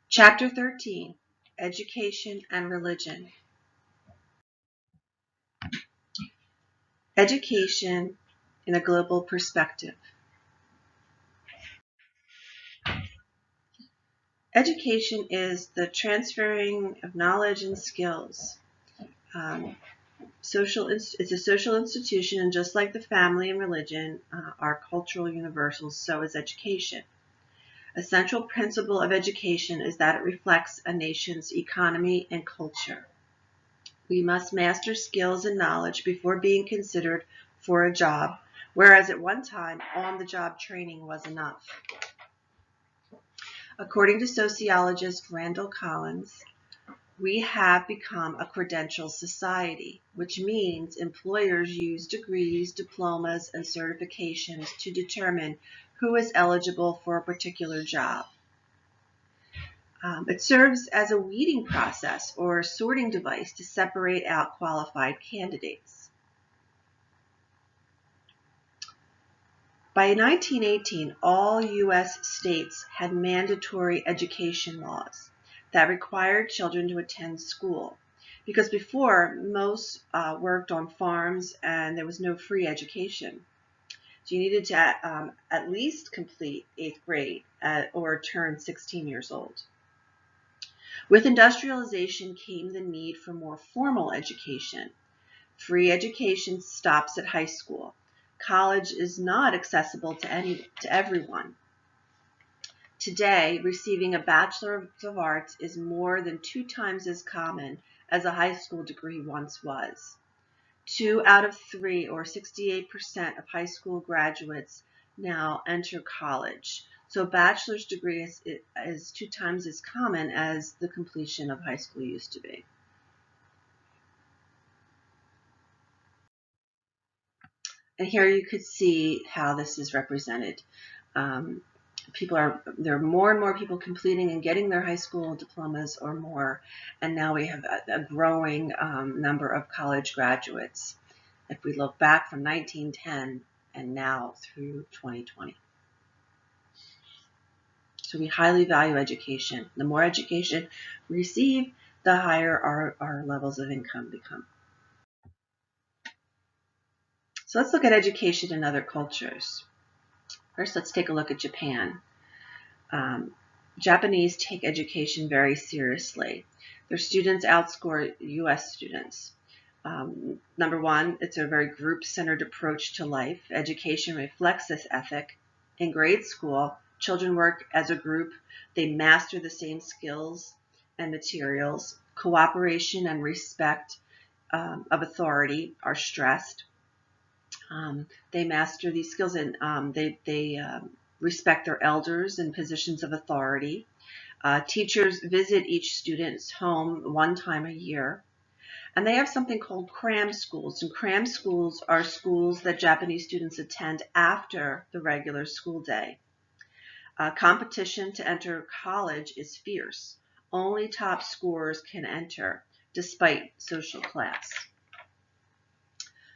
Chapter 13, Education and Religion. Education in a Global Perspective. Education is the transferring of knowledge and skills. It's a social institution, and just like the family and religion are cultural universals, so is education. A central principle of education is that it reflects a nation's economy and culture. We must master skills and knowledge before being considered for a job, whereas at one time, on-the-job training was enough. According to sociologist Randall Collins, we have become a credential society, which means employers use degrees, diplomas, and certifications to determine who is eligible for a particular job. It serves as a weeding process or sorting device to separate out qualified candidates. By 1918, all U.S. states had mandatory education laws that required children to attend school, because before, most worked on farms and there was no free education. So you needed to at least complete 8th grade or turn 16 years old. With industrialization came the need for more formal education. Free education stops at high school. College is not accessible to everyone. Today, receiving a Bachelor of Arts is more than 2 times as common as a high school degree once was. 2 out of 3, or 68% of high school graduates now enter college. So a bachelor's degree is 2 times as common as the completion of high school used to be. And here you could see how this is represented. There are more and more people completing and getting their high school diplomas or more, and now we have a growing number of college graduates if we look back from 1910 and now through 2020. So we highly value education. The more education we receive, the higher our levels of income become. So let's look at education in other cultures. First, let's take a look at Japan. Japanese take education very seriously. Their students outscore U.S. students. Number one, it's a very group-centered approach to life. Education reflects this ethic. In grade school, children work as a group. They master the same skills and materials. Cooperation and respect of authority are stressed. They master these skills, and they respect their elders and positions of authority. Teachers visit each student's home 1 time a year. And they have something called cram schools. And cram schools are schools that Japanese students attend after the regular school day. Competition to enter college is fierce. Only top scorers can enter, despite social class.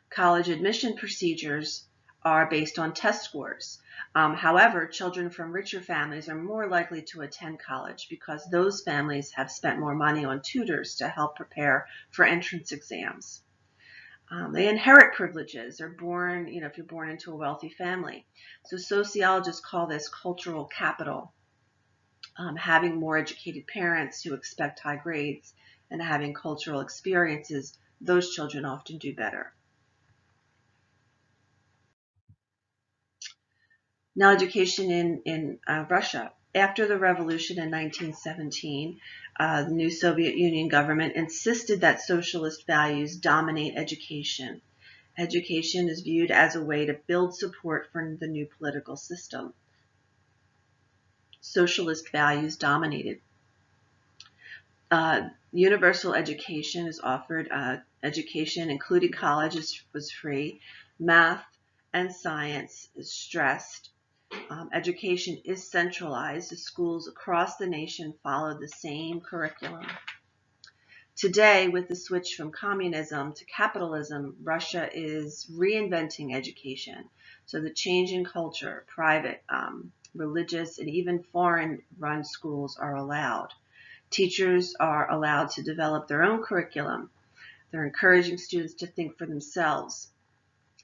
College admission procedures are based on test scores. However, children from richer families are more likely to attend college because those families have spent more money on tutors to help prepare for entrance exams. They inherit privileges. They're born, if you're born into a wealthy family. So sociologists call this cultural capital. Having more educated parents who expect high grades and having cultural experiences, those children often do better. Now, education in Russia. After the revolution in 1917, the new Soviet Union government insisted that socialist values dominate education. Education is viewed as a way to build support for the new political system. Socialist values dominated. Universal education is offered. Education, including college, was free. Math and science is stressed. Education is centralized. The schools across the nation follow the same curriculum. Today, with the switch from communism to capitalism, Russia is reinventing education. So the change in culture, private religious, and even foreign-run schools are allowed. Teachers are allowed to develop their own curriculum. They're encouraging students to think for themselves.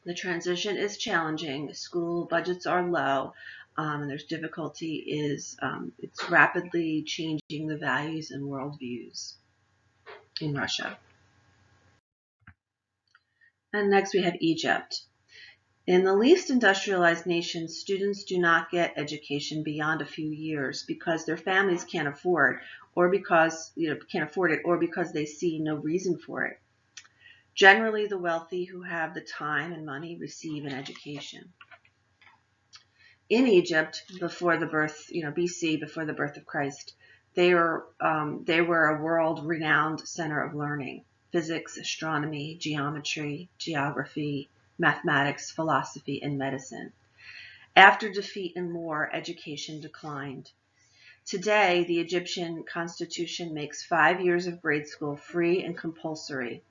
The transition is challenging. School budgets are low, and there's difficulty. It's rapidly changing the values and worldviews in Russia. And next we have Egypt. In the least industrialized nations, students do not get education beyond a few years because their families can't afford, or because can't afford it, or because they see no reason for it. Generally, the wealthy who have the time and money receive an education. In Egypt, before the birth, BC, before the birth of Christ, they were a world-renowned center of learning: physics, astronomy, geometry, geography, mathematics, philosophy, and medicine. After defeat in war, education declined. Today, the Egyptian constitution makes 5 years of grade school free and compulsory.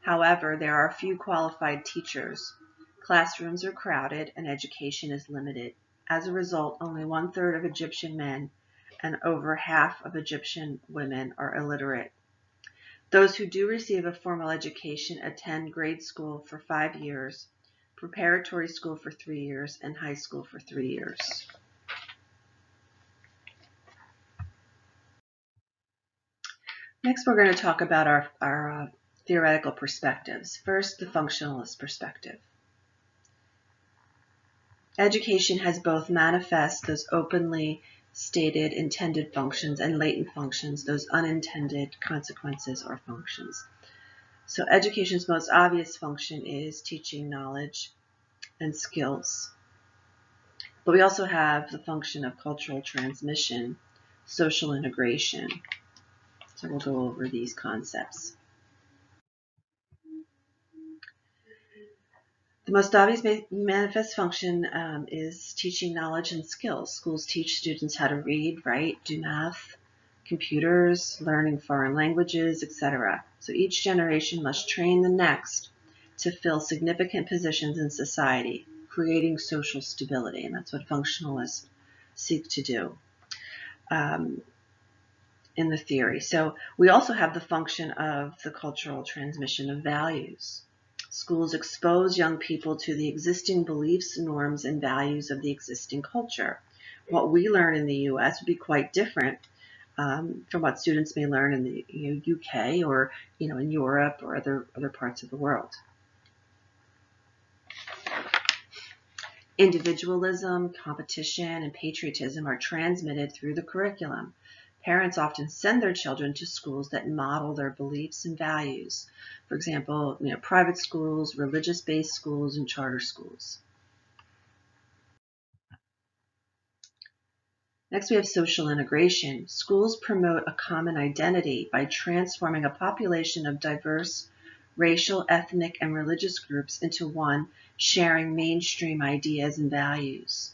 However, there are few qualified teachers. Classrooms are crowded and education is limited. As a result, only 1/3 of Egyptian men and over half of Egyptian women are illiterate. Those who do receive a formal education attend grade school for 5 years, preparatory school for 3 years, and high school for 3 years. Next, we're going to talk about our theoretical perspectives. First, the functionalist perspective. Education has both manifest, those openly stated intended functions, and latent functions, those unintended consequences or functions. So education's most obvious function is teaching knowledge and skills. But we also have the function of cultural transmission, social integration. So we'll go over these concepts. The most obvious manifest function is teaching knowledge and skills. Schools teach students how to read, write, do math, computers, learning foreign languages, etc. So each generation must train the next to fill significant positions in society, creating social stability, and that's what functionalists seek to do in the theory. So we also have the function of the cultural transmission of values. Schools expose young people to the existing beliefs, norms, and values of the existing culture. What we learn in the U.S. would be quite different from what students may learn in the UK or in Europe or other parts of the world. Individualism, competition, and patriotism are transmitted through the curriculum. Parents often send their children to schools that model their beliefs and values. For example, private schools, religious-based schools, and charter schools. Next, we have social integration. Schools promote a common identity by transforming a population of diverse racial, ethnic, and religious groups into one sharing mainstream ideas and values.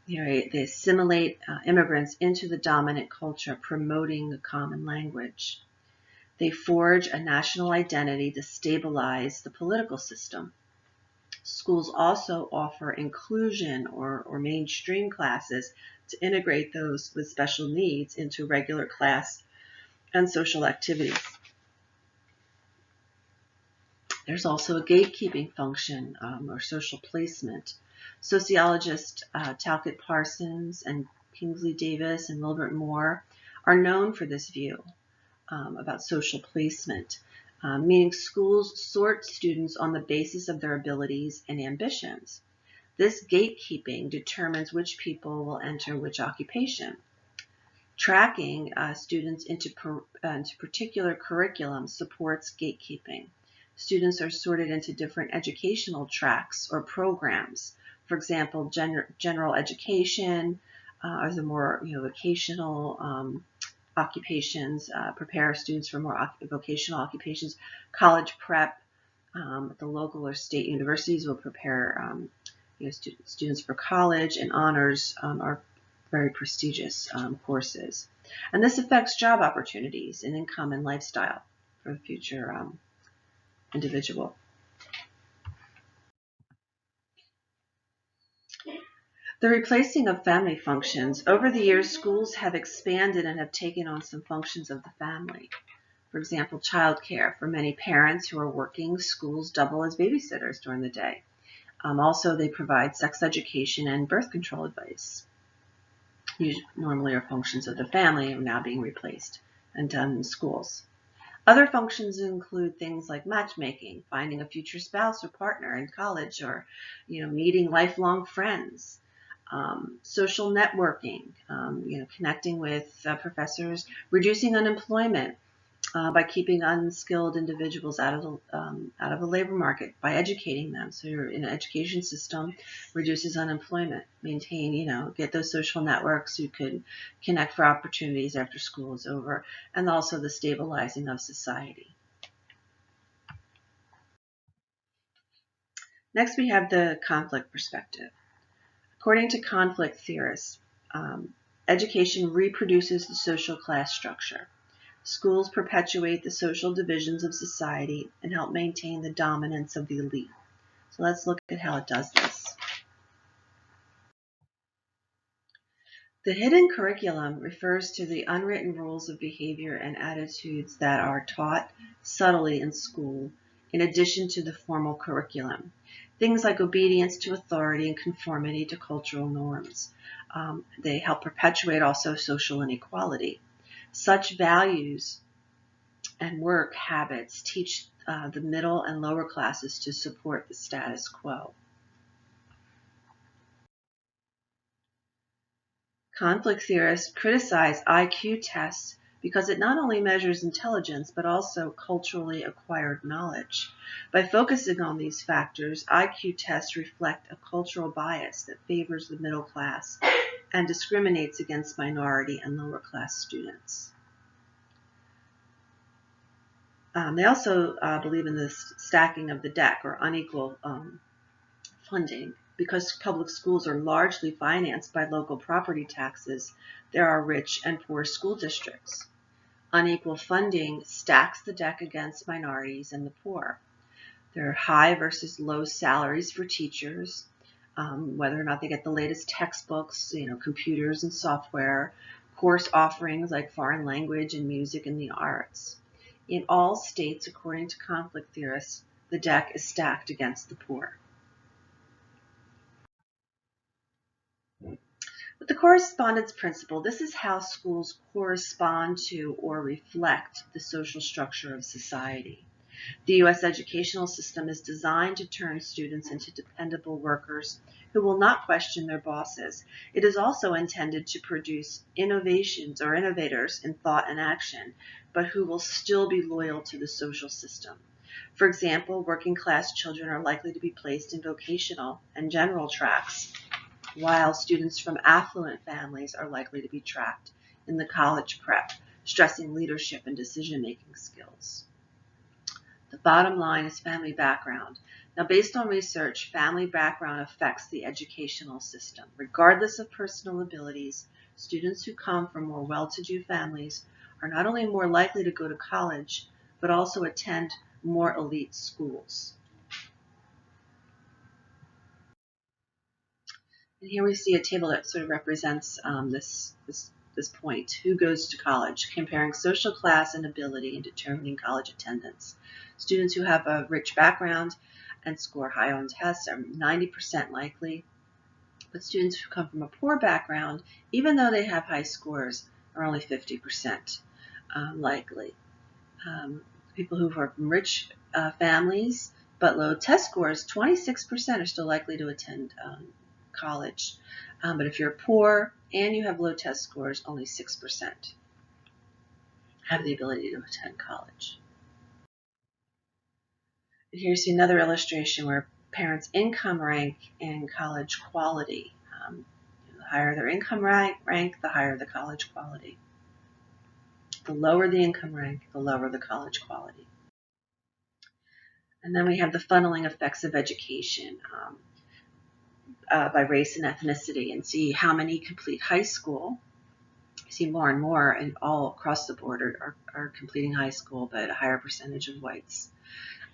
They assimilate immigrants into the dominant culture, promoting a common language. They forge a national identity to stabilize the political system. Schools also offer inclusion or mainstream classes to integrate those with special needs into regular class and social activities. There's also a gatekeeping function or social placement. Sociologists Talcott Parsons and Kingsley Davis and Wilbert Moore are known for this view about social placement, meaning schools sort students on the basis of their abilities and ambitions. This gatekeeping determines which people will enter which occupation. Tracking students into particular curriculum supports gatekeeping. Students are sorted into different educational tracks or programs. For example, general education are the more vocational occupations, prepare students for more vocational occupations. College prep, the local or state universities will prepare students for college, and honors are very prestigious courses. And this affects job opportunities and income and lifestyle for the future individual. The replacing of family functions. Over the years, schools have expanded and have taken on some functions of the family. For example, childcare. For many parents who are working, schools double as babysitters during the day. Also, they provide sex education and birth control advice. Normally are functions of the family are now being replaced and done in schools. Other functions include things like matchmaking, finding a future spouse or partner in college, or meeting lifelong friends, social networking, connecting with professors, reducing unemployment by keeping unskilled individuals out of the labor market, by educating them. So you're in an education system, reduces unemployment, get those social networks so you could connect for opportunities after school is over, and also the stabilizing of society. Next, we have the conflict perspective. According to conflict theorists, education reproduces the social class structure. Schools perpetuate the social divisions of society and help maintain the dominance of the elite. So let's look at how it does this. The hidden curriculum refers to the unwritten rules of behavior and attitudes that are taught subtly in school, in addition to the formal curriculum. Things like obedience to authority and conformity to cultural norms. They help perpetuate also social inequality. Such values and work habits teach the middle and lower classes to support the status quo. Conflict theorists criticize IQ tests because it not only measures intelligence but also culturally acquired knowledge. By focusing on these factors, IQ tests reflect a cultural bias that favors the middle class and discriminates against minority and lower class students. They also believe in the stacking of the deck, or unequal funding. Because public schools are largely financed by local property taxes, there are rich and poor school districts. Unequal funding stacks the deck against minorities and the poor. There are high versus low salaries for teachers, whether or not they get the latest textbooks, computers and software, course offerings like foreign language and music and the arts. In all states, according to conflict theorists, the deck is stacked against the poor. With the correspondence principle, this is how schools correspond to or reflect the social structure of society. The U.S. educational system is designed to turn students into dependable workers who will not question their bosses. It is also intended to produce innovations or innovators in thought and action, but who will still be loyal to the social system. For example, working class children are likely to be placed in vocational and general tracks, while students from affluent families are likely to be tracked in the college prep, stressing leadership and decision-making skills. The bottom line is family background. Now, based on research, family background affects the educational system. Regardless of personal abilities, students who come from more well-to-do families are not only more likely to go to college, but also attend more elite schools. And here we see a table that sort of represents this point. Who goes to college? Comparing social class and ability in determining college attendance. Students who have a rich background and score high on tests are 90% likely, but students who come from a poor background, even though they have high scores, are only 50% likely. People who are from rich families but low test scores, 26% are still likely to attend college. But if you're poor and you have low test scores, only 6% have the ability to attend college. Here you see another illustration where parents' income rank and college quality. The higher their income rank, the higher the college quality. The lower the income rank, the lower the college quality. And then we have the funneling effects of education by race and ethnicity, and see how many complete high school. You see more and more and all across the board are completing high school, but a higher percentage of whites.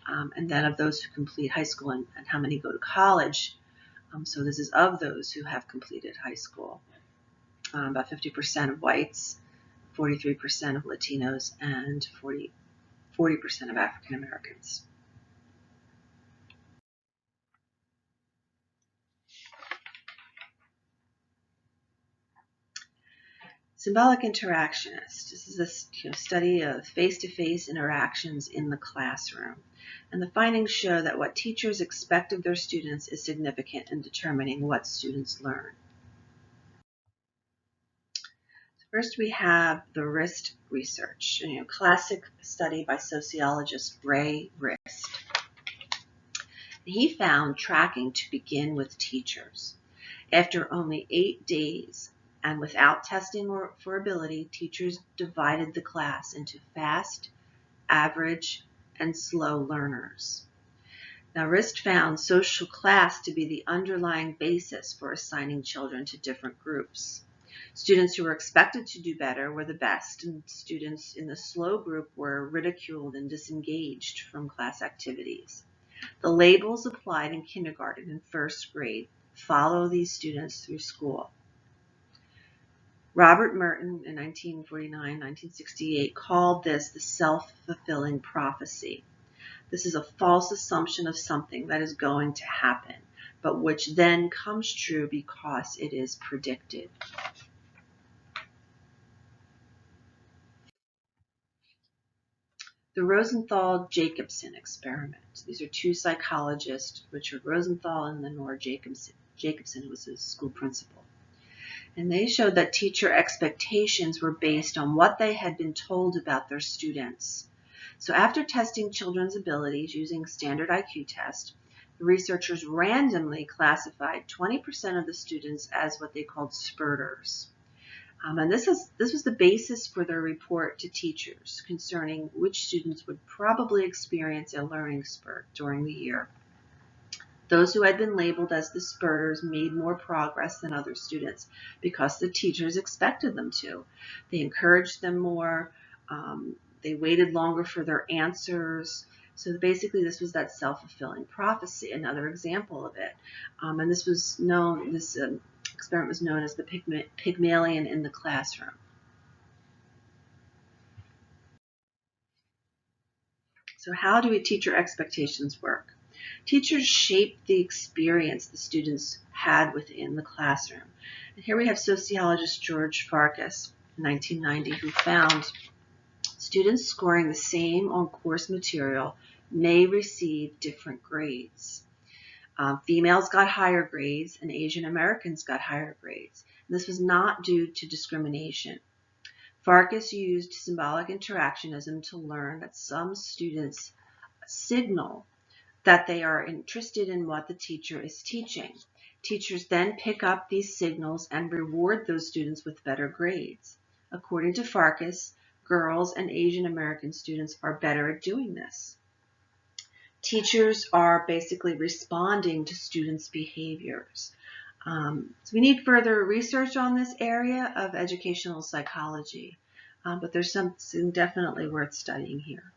And then of those who complete high school and how many go to college, So this is of those who have completed high school. About 50% of whites, 43% of Latinos, and 40% of African Americans. Symbolic interactionist. This is a study of face-to-face interactions in the classroom. And the findings show that what teachers expect of their students is significant in determining what students learn. First, we have the wrist research, classic study by sociologist Ray Wrist. He found tracking to begin with teachers. After only 8 days and without testing for ability, teachers divided the class into fast, average, and slow learners. Now, Wrist found social class to be the underlying basis for assigning children to different groups. Students who were expected to do better were the best, and students in the slow group were ridiculed and disengaged from class activities. The labels applied in kindergarten and first grade follow these students through school. Robert Merton in 1949-1968 called this the self-fulfilling prophecy. This is a false assumption of something that is going to happen, but which then comes true because it is predicted. The Rosenthal-Jacobson experiment. These are two psychologists, Richard Rosenthal and Lenore Jacobson. Jacobson was his school principal. And they showed that teacher expectations were based on what they had been told about their students. So after testing children's abilities using standard IQ test, the researchers randomly classified 20% of the students as what they called spurters. And this was the basis for their report to teachers concerning which students would probably experience a learning spurt during the year. Those who had been labeled as the spurters made more progress than other students because the teachers expected them to. They encouraged them more. They waited longer for their answers. So basically, this was that self-fulfilling prophecy, another example of it. And this experiment was known as the Pygmalion in the classroom. So how do teacher expectations work? Teachers shape the experience the students had within the classroom. And here we have sociologist George Farkas in 1990 who found students scoring the same on course material may receive different grades. Females got higher grades and Asian Americans got higher grades. And this was not due to discrimination. Farkas used symbolic interactionism to learn that some students signal that they are interested in what the teacher is teaching. Teachers then pick up these signals and reward those students with better grades. According to Farkas, girls and Asian American students are better at doing this. Teachers are basically responding to students' behaviors. So we need further research on this area of educational psychology, but there's something definitely worth studying here.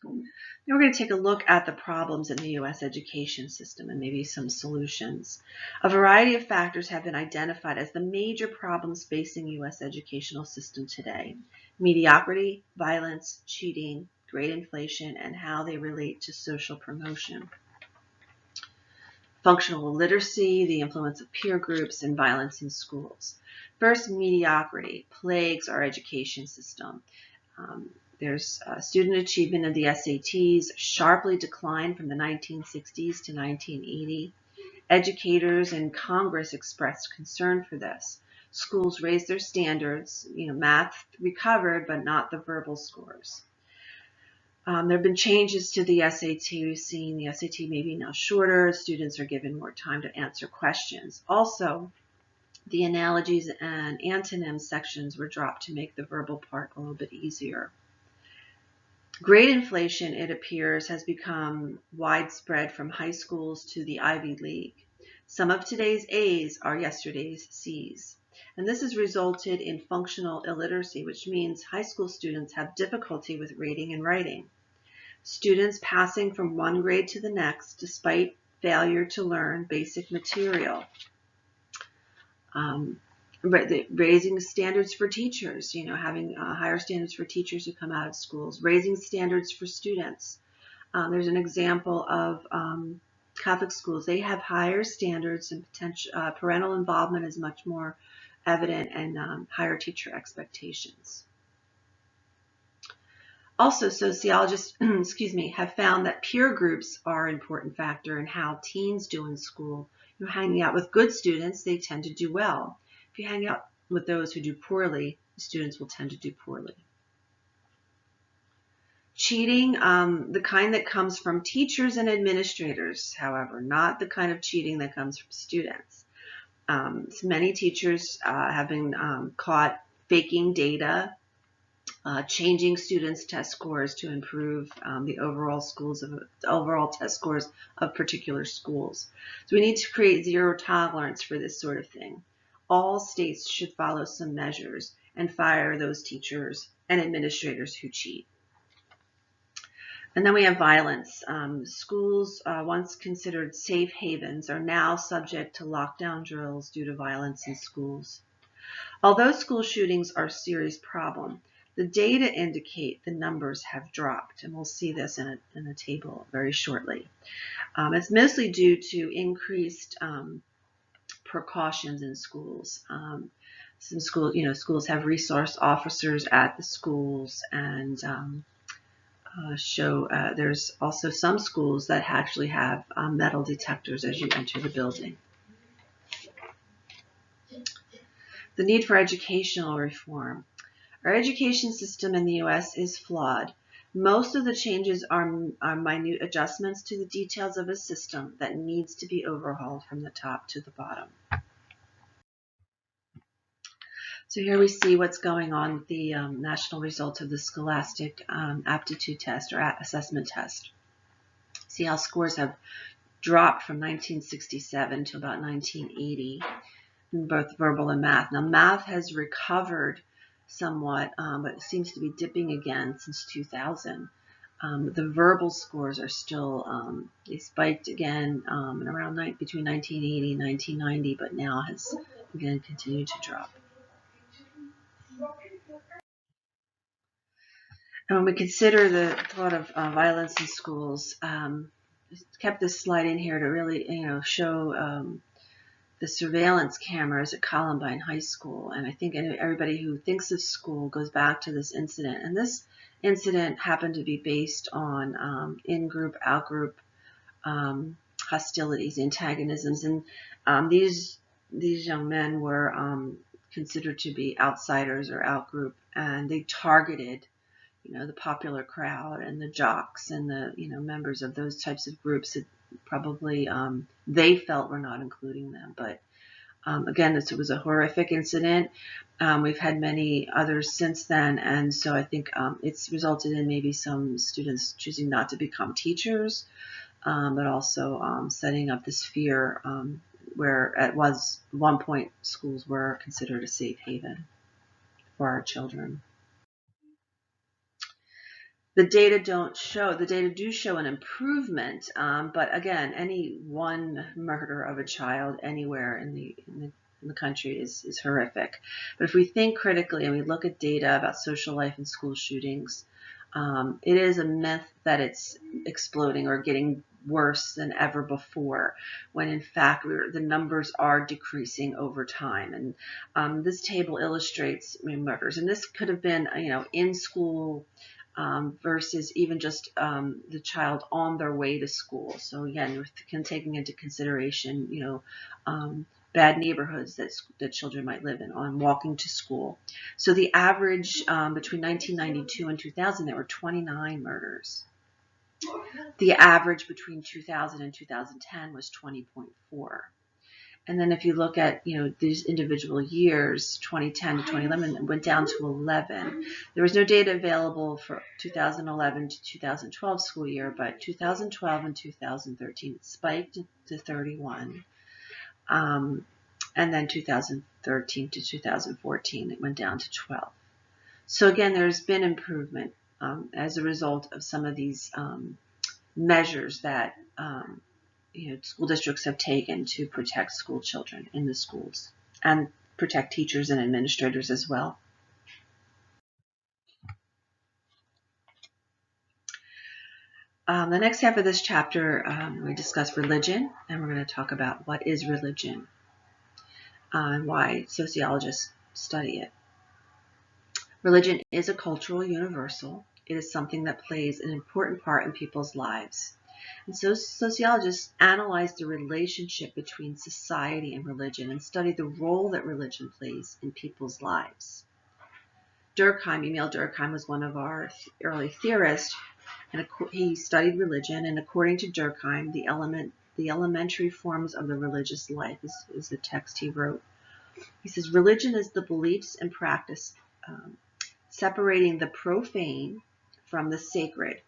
Now we're going to take a look at the problems in the U.S. education system and maybe some solutions. A variety of factors have been identified as the major problems facing U.S. educational system today: mediocrity, violence, cheating, grade inflation, and how they relate to social promotion. Functional illiteracy, the influence of peer groups, and violence in schools. First, mediocrity plagues our education system. There's student achievement of the SATs sharply declined from the 1960s to 1980. Educators and Congress expressed concern for this. Schools raised their standards. Math recovered, but not the verbal scores. There have been changes to the SAT. We've seen the SAT maybe now shorter. Students are given more time to answer questions. Also, the analogies and antonyms sections were dropped to make the verbal part a little bit easier. Grade inflation, it appears, has become widespread from high schools to the Ivy League. Some of today's A's are yesterday's C's. And this has resulted in functional illiteracy, which means high school students have difficulty with reading and writing. Students passing from one grade to the next, despite failure to learn basic material. Raising standards for teachers, having higher standards for teachers who come out of schools, raising standards for students. There's an example of Catholic schools. They have higher standards and parental involvement is much more evident, and higher teacher expectations. Also, sociologists have found that peer groups are an important factor in how teens do in school. You're hanging out with good students, they tend to do well. If you hang out with those who do poorly, the students will tend to do poorly. Cheating, the kind that comes from teachers and administrators, however, not the kind of cheating that comes from students. Many teachers have been caught faking data, changing students' test scores to improve the overall test scores of particular schools. So we need to create zero tolerance for this sort of thing. All states should follow some measures and fire those teachers and administrators who cheat. And then we have violence. Schools, once considered safe havens, are now subject to lockdown drills due to violence in schools. Although school shootings are a serious problem, the data indicate the numbers have dropped, and we'll see this in a table very shortly. It's mostly due to increased precautions in schools. Some schools have resource officers at the schools, and there's also some schools that actually have metal detectors as you enter the building. The need for educational reform. Our education system in the U.S. is flawed. Most of the changes are minute adjustments to the details of a system that needs to be overhauled from the top to the bottom. So here we see what's going on with the national results of the Scholastic Aptitude Test or Assessment Test. See how scores have dropped from 1967 to about 1980 in both verbal and math. Now math has recovered somewhat, but it seems to be dipping again since 2000. The verbal scores are still, they spiked again around between 1980 and 1990, but now has again continued to drop. And when we consider the thought of violence in schools, kept this slide in here to really, show the surveillance cameras at Columbine High School. And I think everybody who thinks of school goes back to this incident. And this incident happened to be based on in-group, out-group hostilities, antagonisms. And these young men were considered to be outsiders or out-group, and they targeted the popular crowd and the jocks and the members of those types of groups that probably they felt were not including them. But again, it was a horrific incident. We've had many others since then, and so I think it's resulted in maybe some students choosing not to become teachers, but also setting up this fear where at one point schools were considered a safe haven for our children. The data do show an improvement, but again, any one murder of a child anywhere in the country is horrific. But if we think critically and we look at data about social life and school shootings, it is a myth that it's exploding or getting worse than ever before, when in fact the numbers are decreasing over time. And this table illustrates murders, and this could have been in school versus even just the child on their way to school. So again, we're taking into consideration, bad neighborhoods that children might live in on walking to school. So the average between 1992 and 2000, there were 29 murders. The average between 2000 and 2010 was 20.4. And then if you look at, these individual years, 2010 to 2011, it went down to 11. There was no data available for 2011 to 2012 school year, but 2012 and 2013 it spiked to 31. And then 2013 to 2014, it went down to 12. So again, there's been improvement as a result of some of these measures that school districts have taken to protect school children in the schools and protect teachers and administrators as well. The next half of this chapter, we discuss religion, and we're going to talk about what is religion and why sociologists study it. Religion is a cultural universal. It is something that plays an important part in people's lives. And so sociologists analyze the relationship between society and religion and study the role that religion plays in people's lives. Durkheim, Emil Durkheim, was one of our early theorists, and he studied religion, and according to Durkheim, the elementary forms of the religious life is the text he wrote. He says, religion is the beliefs and practice separating the profane from the sacred,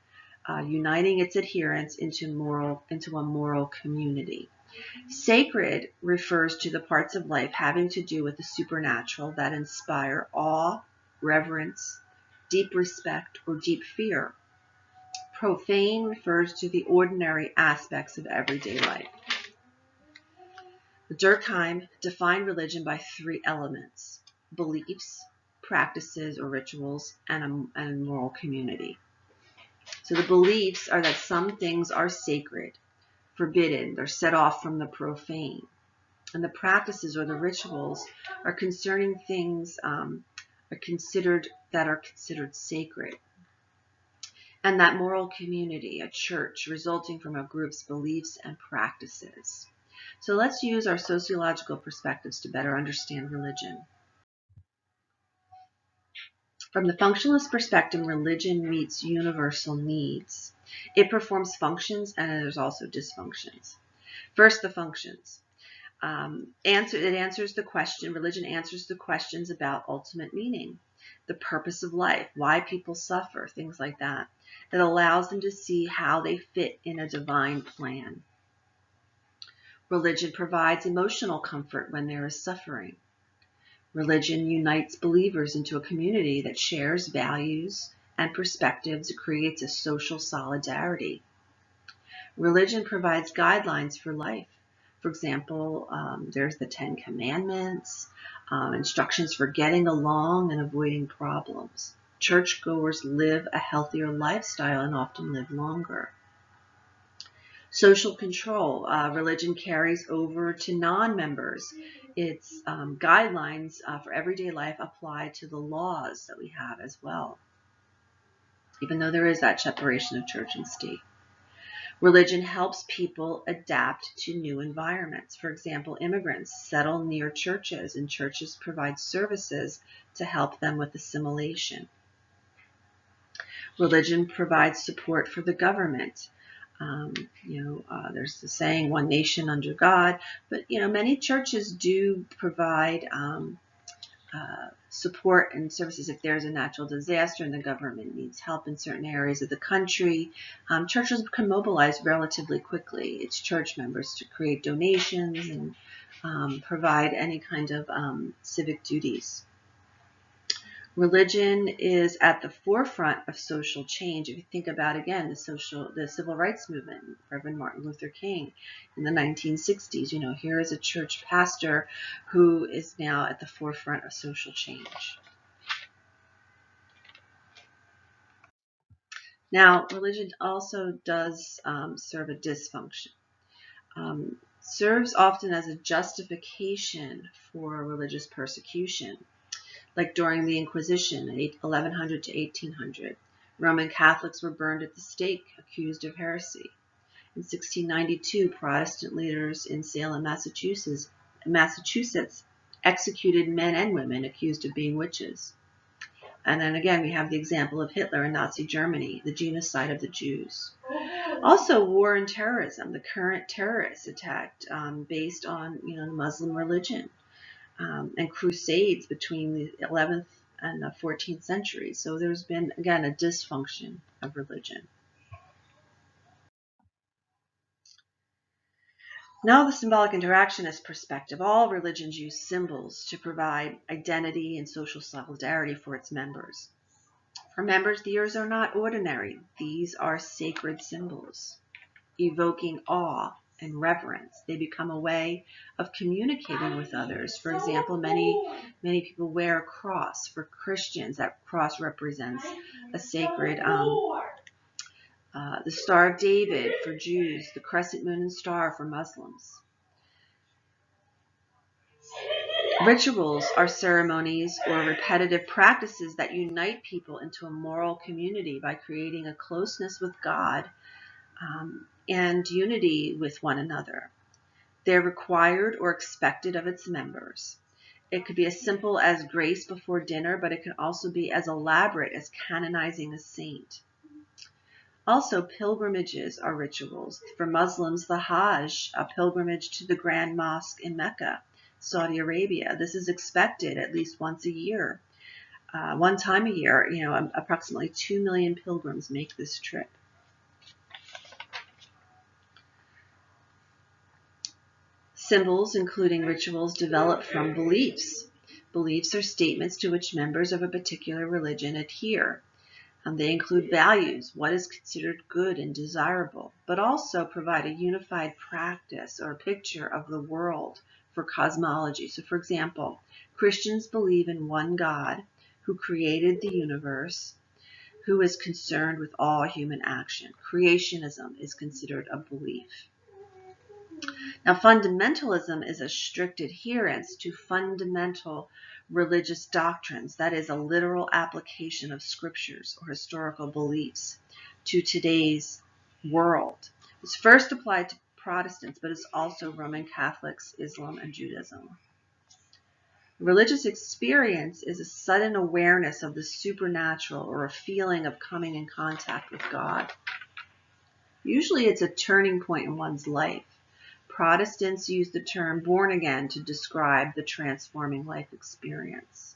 uniting its adherents into a moral community. Sacred refers to the parts of life having to do with the supernatural that inspire awe, reverence, deep respect, or deep fear. Profane refers to the ordinary aspects of everyday life. Durkheim defined religion by three elements: beliefs, practices or rituals, and a moral community. So the beliefs are that some things are sacred, forbidden, they're set off from the profane. And the practices or the rituals are concerning things are considered sacred. And that moral community, a church, resulting from a group's beliefs and practices. So let's use our sociological perspectives to better understand religion. From the functionalist perspective, religion meets universal needs. It performs functions, and there's also dysfunctions. First, the functions. Religion answers the questions about ultimate meaning, the purpose of life, why people suffer, things like that. It allows them to see how they fit in a divine plan. Religion provides emotional comfort when there is suffering. Religion unites believers into a community that shares values and perspectives. It creates a social solidarity. Religion provides guidelines for life. For example, there's the 10 Commandments, instructions for getting along and avoiding problems. Churchgoers live a healthier lifestyle and often live longer. Social control. Religion carries over to non-members. Its guidelines for everyday life apply to the laws that we have as well, even though there is that separation of church and state. Religion helps people adapt to new environments. For example, immigrants settle near churches, and churches provide services to help them with assimilation. Religion provides support for the government. There's the saying, one nation under God, but many churches do provide support and services if there's a natural disaster and the government needs help in certain areas of the country. Churches can mobilize relatively quickly. It's church members to create donations and provide any kind of civic duties. Religion is at the forefront of social change. If you think about, again, the civil rights movement, Reverend Martin Luther King in the 1960s, here is a church pastor who is now at the forefront of social change. Now, religion also does serve a dysfunction. Serves often as a justification for religious persecution. Like during the Inquisition, 1100 to 1800, Roman Catholics were burned at the stake, accused of heresy. In 1692, Protestant leaders in Salem, Massachusetts, executed men and women accused of being witches. And then again, we have the example of Hitler in Nazi Germany, the genocide of the Jews. Also, war and terrorism, the current terrorist attack based on the Muslim religion. And crusades between the 11th and the 14th centuries. So there's been, again, a dysfunction of religion. Now the symbolic interactionist perspective. All religions use symbols to provide identity and social solidarity for its members. For members, these are not ordinary. These are sacred symbols, evoking awe, and reverence. They become a way of communicating with others. For example, many people wear a cross. For Christians, that cross represents a sacred, the Star of David for Jews, the crescent moon and star for Muslims. Rituals are ceremonies or repetitive practices that unite people into a moral community by creating a closeness with God and unity with one another. They're required or expected of its members. It could be as simple as grace before dinner, but it can also be as elaborate as canonizing a saint. Also, pilgrimages are rituals. For Muslims, the Hajj, a pilgrimage to the Grand Mosque in Mecca, Saudi Arabia. This is expected at least once a year. One time a year, approximately 2 million pilgrims make this trip. Symbols, including rituals, develop from beliefs. Beliefs are statements to which members of a particular religion adhere. They include values, what is considered good and desirable, but also provide a unified practice or a picture of the world for cosmology. So, for example, Christians believe in one God who created the universe, who is concerned with all human action. Creationism is considered a belief. Now, fundamentalism is a strict adherence to fundamental religious doctrines, that is, a literal application of scriptures or historical beliefs to today's world. It's first applied to Protestants, but it's also Roman Catholics, Islam, and Judaism. Religious experience is a sudden awareness of the supernatural or a feeling of coming in contact with God. Usually it's a turning point in one's life. Protestants use the term born again to describe the transforming life experience.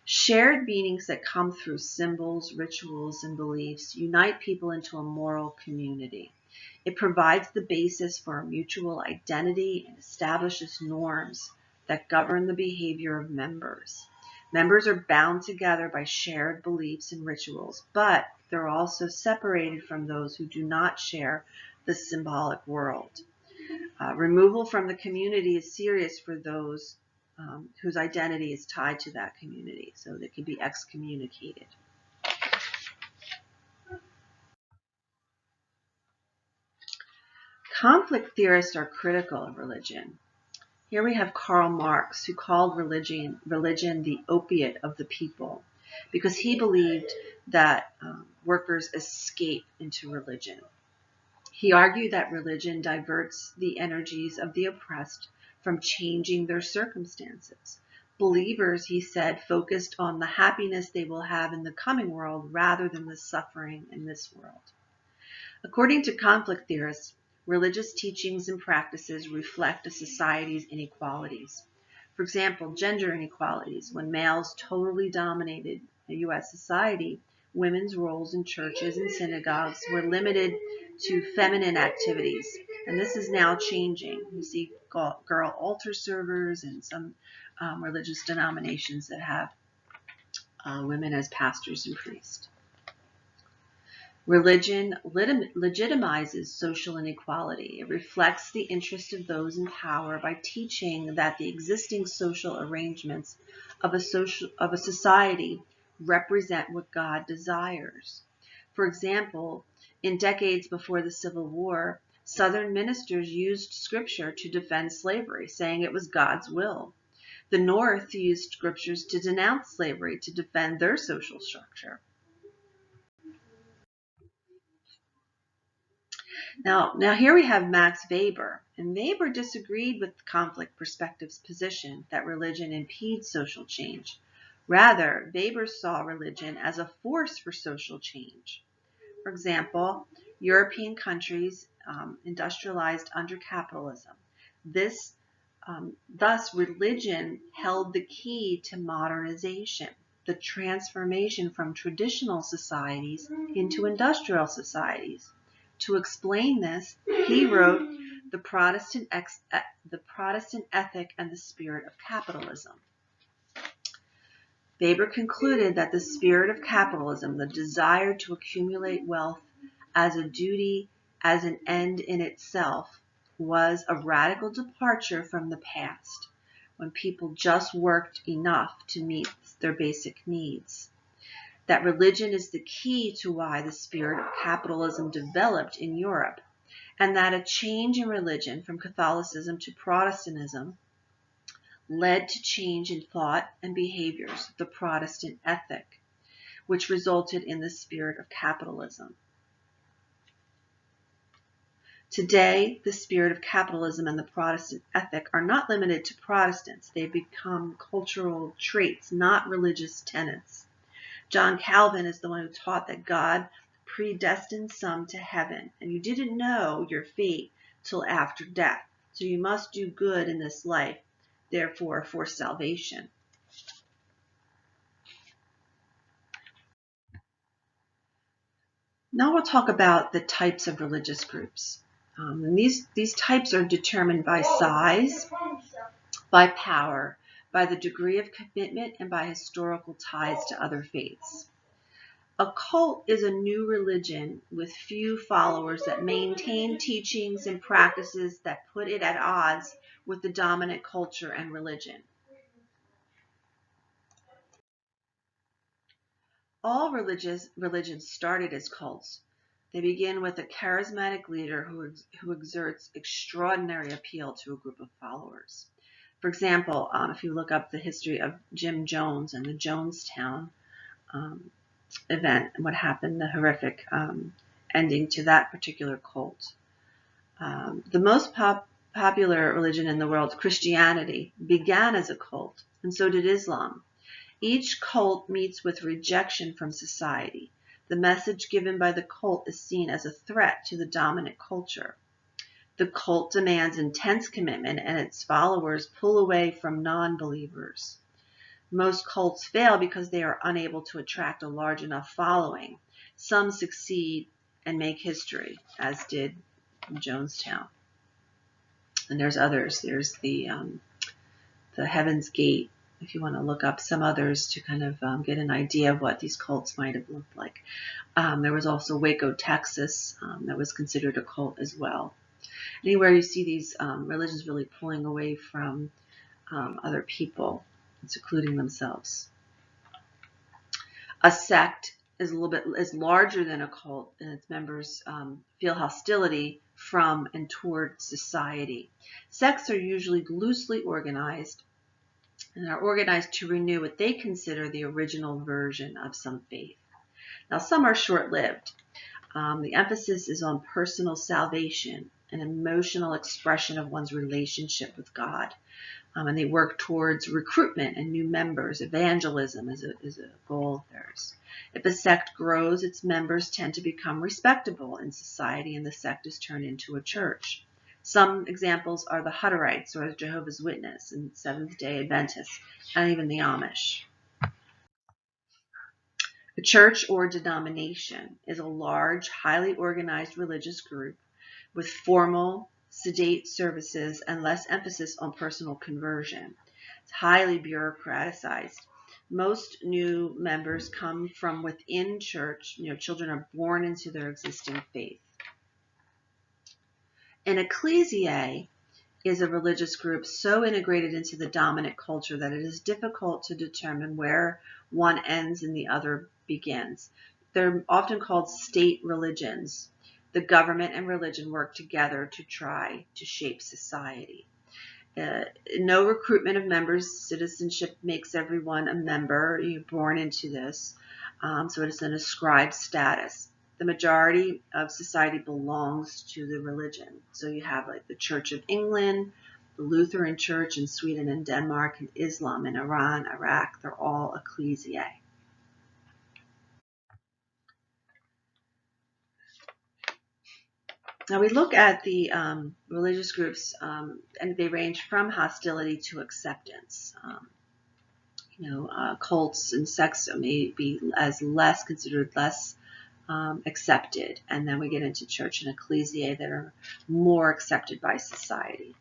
Shared meanings that come through symbols, rituals, and beliefs unite people into a moral community. It provides the basis for a mutual identity and establishes norms that govern the behavior of members. Members are bound together by shared beliefs and rituals, but they're also separated from those who do not share the symbolic world. Removal from the community is serious for those whose identity is tied to that community, so they can be excommunicated. Conflict theorists are critical of religion. Here we have Karl Marx, who called religion the opiate of the people, because he believed that workers escape into religion. He argued that religion diverts the energies of the oppressed from changing their circumstances. Believers, he said, focused on the happiness they will have in the coming world rather than the suffering in this world. According to conflict theorists, religious teachings and practices reflect a society's inequalities. For example, gender inequalities. When males totally dominated the U.S. society, women's roles in churches and synagogues were limited to feminine activities, and this is now changing. You see girl altar servers and some religious denominations that have women as pastors and priests. Religion legitimizes social inequality. It reflects the interest of those in power by teaching that the existing social arrangements of a society represent what God desires. For example, in decades before the Civil War, Southern ministers used scripture to defend slavery, saying it was God's will. The North used scriptures to denounce slavery to defend their social structure. Now here we have Max Weber, and Weber disagreed with conflict perspective's position that religion impedes social change. Rather, Weber saw religion as a force for social change. For example, European countries industrialized under capitalism. Thus, religion held the key to modernization, the transformation from traditional societies into industrial societies. To explain this, he wrote The Protestant Ethic and the Spirit of Capitalism. Weber concluded that the spirit of capitalism, the desire to accumulate wealth as a duty as an end in itself was a radical departure from the past, when people just worked enough to meet their basic needs. That religion is the key to why the spirit of capitalism developed in Europe, and that a change in religion from Catholicism to Protestantism led to change in thought and behaviors, the Protestant ethic, which resulted in the spirit of capitalism. Today, the spirit of capitalism and the Protestant ethic are not limited to Protestants. They've become cultural traits, not religious tenets. John Calvin is the one who taught that God predestined some to heaven, and you didn't know your fate till after death. So you must do good in this life, therefore for salvation. Now we'll talk about the types of religious groups. And these types are determined by size, by power, by the degree of commitment, and by historical ties to other faiths. A cult is a new religion with few followers that maintain teachings and practices that put it at odds with the dominant culture and religion. All religions started as cults. They begin with a charismatic leader who exerts extraordinary appeal to a group of followers. For example, if you look up the history of Jim Jones and the Jonestown event, and what happened, the horrific ending to that particular cult. The most popular religion in the world, Christianity, began as a cult, and so did Islam. Each cult meets with rejection from society. The message given by the cult is seen as a threat to the dominant culture. The cult demands intense commitment, and its followers pull away from non-believers. Most cults fail because they are unable to attract a large enough following. Some succeed and make history, as did Jonestown. And there's others. There's the Heaven's Gate, if you want to look up some others to kind of get an idea of what these cults might have looked like. There was also Waco, Texas, that was considered a cult as well. Anywhere you see these religions really pulling away from other people, secluding themselves. A sect is larger than a cult, and its members feel hostility from and toward society. Sects are usually loosely organized and are organized to renew what they consider the original version of some faith. Now, some are short-lived. The emphasis is on personal salvation and emotional expression of one's relationship with God. And they work towards recruitment and new members. Evangelism is a goal of theirs. If a sect grows, its members tend to become respectable in society, and the sect is turned into a church. Some examples are the Hutterites, or Jehovah's Witness, and Seventh-day Adventists, and even the Amish. A church or denomination is a large, highly organized religious group with formal, sedate services and less emphasis on personal conversion. It's highly bureaucratized. Most new members come from within church. Children are born into their existing faith. An ecclesiae is a religious group so integrated into the dominant culture that it is difficult to determine where one ends and the other begins. They're often called state religions. The government and religion work together to try to shape society. No recruitment of members. Citizenship makes everyone a member. You're born into this. So it is an ascribed status. The majority of society belongs to the religion. So you have like the Church of England, the Lutheran Church in Sweden and Denmark, and Islam in Iran, Iraq. They're all ecclesiae. Now we look at the religious groups, and they range from hostility to acceptance. Cults and sects may be considered less accepted, and then we get into church and ecclesiae that are more accepted by society.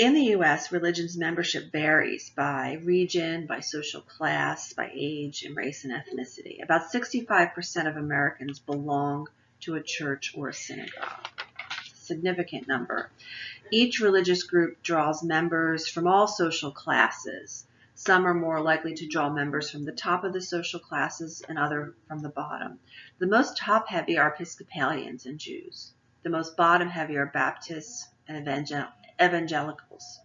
In the U.S., religion's membership varies by region, by social class, by age, and race and ethnicity. About 65% of Americans belong to a church or a synagogue. Significant number. Each religious group draws members from all social classes. Some are more likely to draw members from the top of the social classes and other from the bottom. The most top-heavy are Episcopalians and Jews. The most bottom-heavy are Baptists and evangelicals.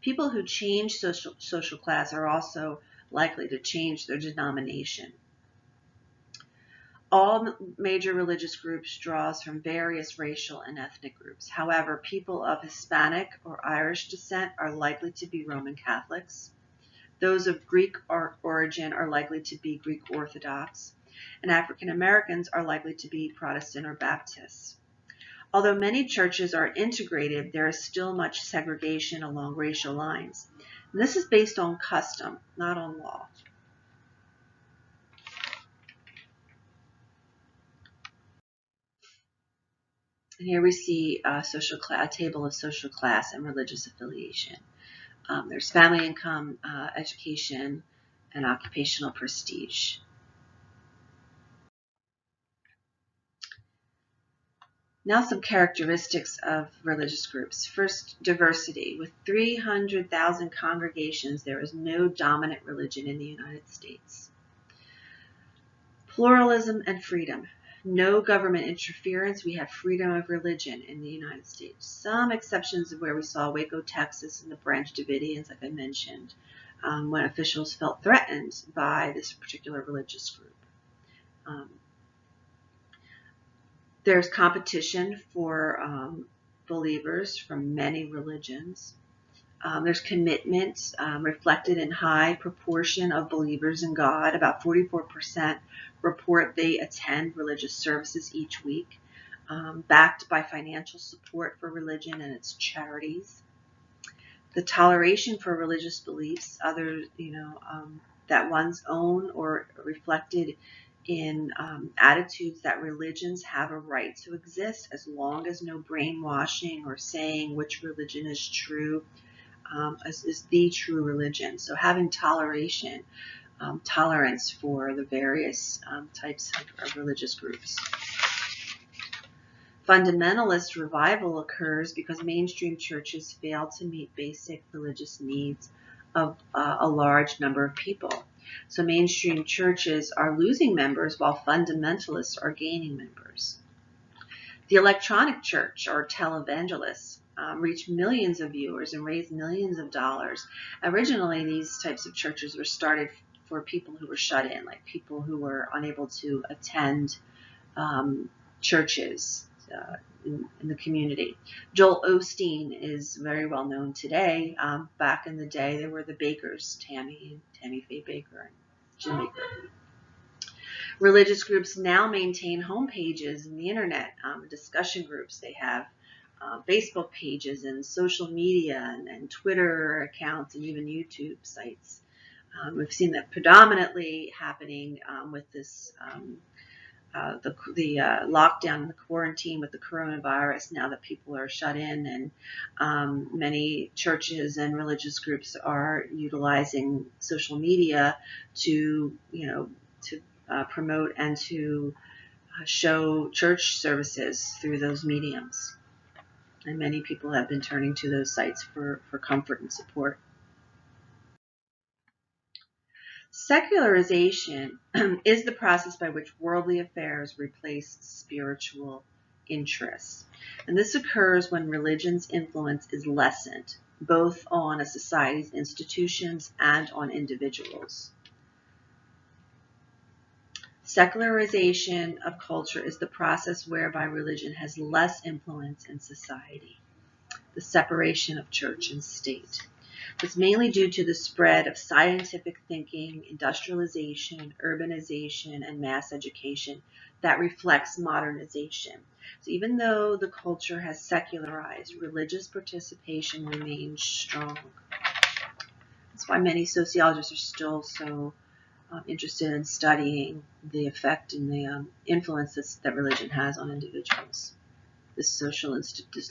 People who change social class are also likely to change their denomination. All major religious groups draws from various racial and ethnic groups. However, people of Hispanic or Irish descent are likely to be Roman Catholics. Those of Greek origin are likely to be Greek Orthodox, and African Americans are likely to be Protestant or Baptists. Although many churches are integrated, there is still much segregation along racial lines. And this is based on custom, not on law. And here we see a table of social class and religious affiliation. There's family income, education, and occupational prestige. Now some characteristics of religious groups. First, diversity. With 300,000 congregations, there is no dominant religion in the United States. Pluralism and freedom. No government interference. We have freedom of religion in the United States. Some exceptions of where we saw Waco, Texas, and the Branch Davidians, like I mentioned, when officials felt threatened by this particular religious group. There's competition for believers from many religions. There's commitment reflected in high proportion of believers in God. About 44% report they attend religious services each week, backed by financial support for religion and its charities. The toleration for religious beliefs, that one's own or reflected in attitudes that religions have a right to exist as long as no brainwashing or saying which religion is true is the true religion. So having tolerance for the various types of religious groups. Fundamentalist revival occurs because mainstream churches fail to meet basic religious needs of a large number of people. So mainstream churches are losing members while fundamentalists are gaining members. The electronic church, or televangelists, reach millions of viewers and raise millions of dollars. Originally, these types of churches were started for people who were shut in, like people who were unable to attend churches in the community. Joel Osteen is very well known today. Back in the day, there were the Bakers, Tammy Faye Baker and Jim Baker. Religious groups now maintain home pages in the internet, discussion groups. They have Facebook pages and social media and Twitter accounts and even YouTube sites. We've seen that predominantly happening with this the lockdown and the quarantine with the coronavirus. Now that people are shut in, and many churches and religious groups are utilizing social media to promote and to show church services through those mediums. And many people have been turning to those sites for comfort and support. Secularization is the process by which worldly affairs replace spiritual interests. And this occurs when religion's influence is lessened, both on a society's institutions and on individuals. Secularization of culture is the process whereby religion has less influence in society, the separation of church and state. It's mainly due to the spread of scientific thinking, industrialization, urbanization, and mass education that reflects modernization. So even though the culture has secularized, religious participation remains strong. That's why many sociologists are still so interested in studying the effect and the influence that religion has on individuals. This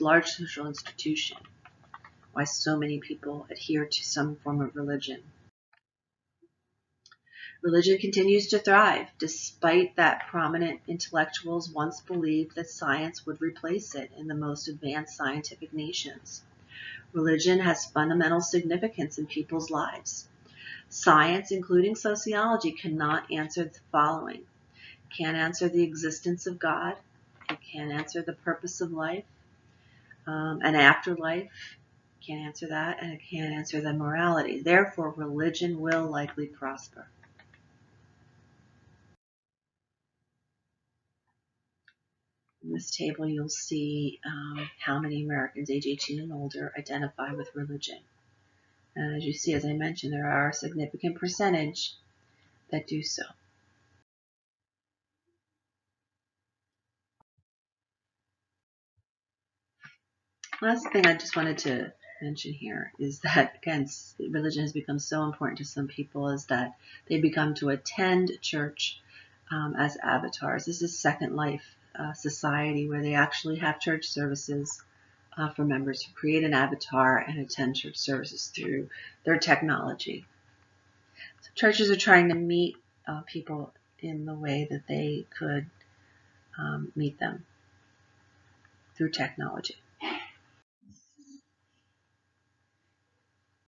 large social institution. why so many people adhere to some form of religion. Religion continues to thrive, despite that prominent intellectuals once believed that science would replace it in the most advanced scientific nations. Religion has fundamental significance in people's lives. Science, including sociology, cannot answer the following. It can't answer the existence of God. It can't answer the purpose of life. An afterlife can't answer that, and it can't answer the morality. Therefore, religion will likely prosper. In this table, you'll see how many Americans age 18 and older identify with religion. And as you see, as I mentioned, there are a significant percentage that do so. Last thing I just wanted to mention here is that, again, religion has become so important to some people is that they become to attend church as avatars. This is Second Life society where they actually have church services for members who create an avatar and attend church services through their technology. So churches are trying to meet people in the way that they could meet them through technology.